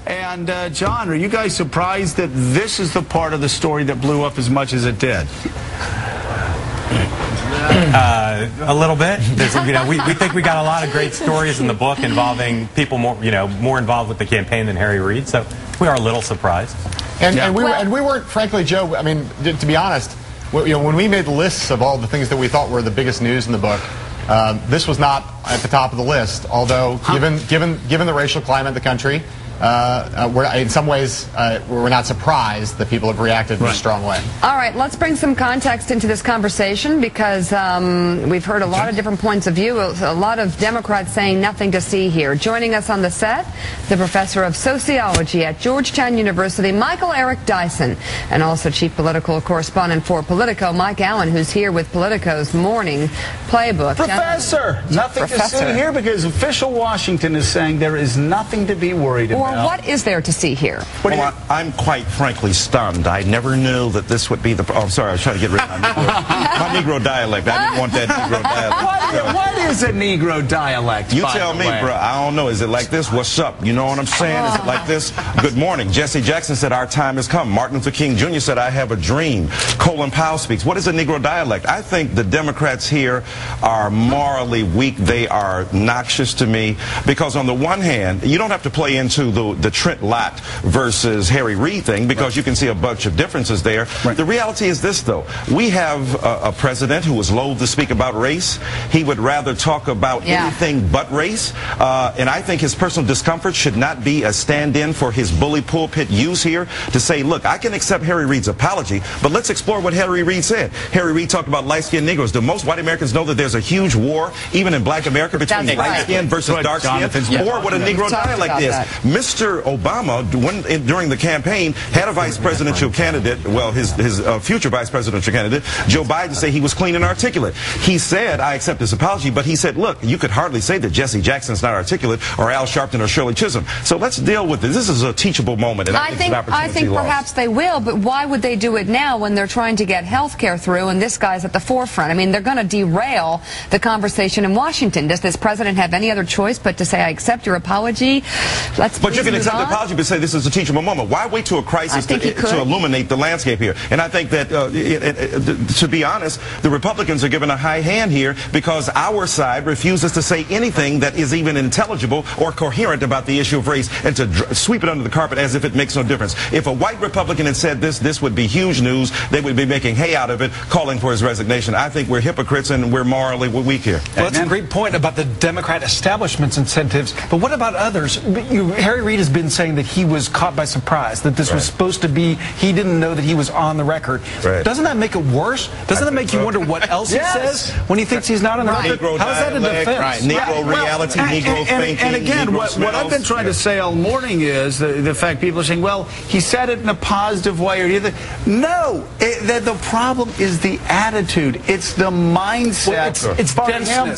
And John, are you guys surprised that this is the part of the story that blew up as much as it did? A little bit. We think we got a lot of great stories in the book involving people more involved with the campaign than Harry Reid. So we are a little surprised. And we weren't, frankly, Joe. I mean, to be honest, when we made the lists of all the things that we thought were the biggest news in the book, this was not at the top of the list. Although, given the racial climate of the country, in some ways, we're not surprised that people have reacted in a strong way. All right, let's bring some context into this conversation because we've heard a lot of different points of view, a lot of Democrats saying nothing to see here. Joining us on the set, the professor of sociology at Georgetown University, Eric Dyson, and also chief political correspondent for Politico, Mike Allen, who's here with Politico's morning playbook. Professor, nothing to see here because official Washington is saying there is nothing to be worried about. Well, what is there to see here? Well, I'm quite frankly stunned. I never knew that this would be the... Oh, I'm sorry, I was trying to get rid of my Negro dialect. I didn't want that Negro dialect. What is a Negro dialect, You tell me, bro. I don't know. Is it like this? What's up? You know what I'm saying? Is it like this? Good morning. Jesse Jackson said, our time has come. Martin Luther King Jr. said, I have a dream. Colin Powell speaks. What is a Negro dialect? I think the Democrats here are morally weak. They are noxious to me because on the one hand, you don't have to play into the Trent Lott versus Harry Reid thing because you can see a bunch of differences there. The reality is this, though. We have a president who is loath to speak about race. He would rather talk about anything but race. And I think his personal discomfort should not be a stand-in for his bully pulpit use here to say, look, I can accept Harry Reid's apology, but let's explore what Harry Reid said. Harry Reid talked about light-skinned Negroes. Do most white Americans know that there's a huge war, even in black America, between light-skinned versus dark-skinned, or what a Negro dialect is? Mr. Obama, during the campaign, had a vice presidential candidate, well, his future vice presidential candidate, Joe Biden, say he was clean and articulate. He said, I accept his apology, but he said, look, you could hardly say that Jesse Jackson's not articulate or Al Sharpton or Shirley Chisholm. So let's deal with this. This is a teachable moment, and I think perhaps they will, but why would they do it now when they're trying to get health care through and this guy's at the forefront? I mean, they're going to derail the conversation in Washington. Does this president have any other choice but to say, I accept your apology? But you can accept the apology but say this is a teachable moment. Why wait to a crisis to illuminate the landscape here? And I think that, to be honest, the Republicans are given a high hand here because our side refuses to say anything that is even intelligible or coherent about the issue of race and to sweep it under the carpet as if it makes no difference. If a white Republican had said this would be huge news. They would be making hay out of it, calling for his resignation. I think we're hypocrites and we're morally weak here. Well, that's a great point about the Democrat establishment's incentives. But what about others? Harry Reid has been saying that he was caught by surprise, that this was supposed to be, he didn't know that he was on the record. Doesn't that make it worse? Doesn't that make you wonder what else he says when he thinks he's not on the record? How is that a defense? Negro reality, Negro thinking. And again, what I've been trying to say all morning is the fact people are saying, well, he said it in a positive way or either. No, the problem is the attitude. It's the mindset. Well, it's denseness.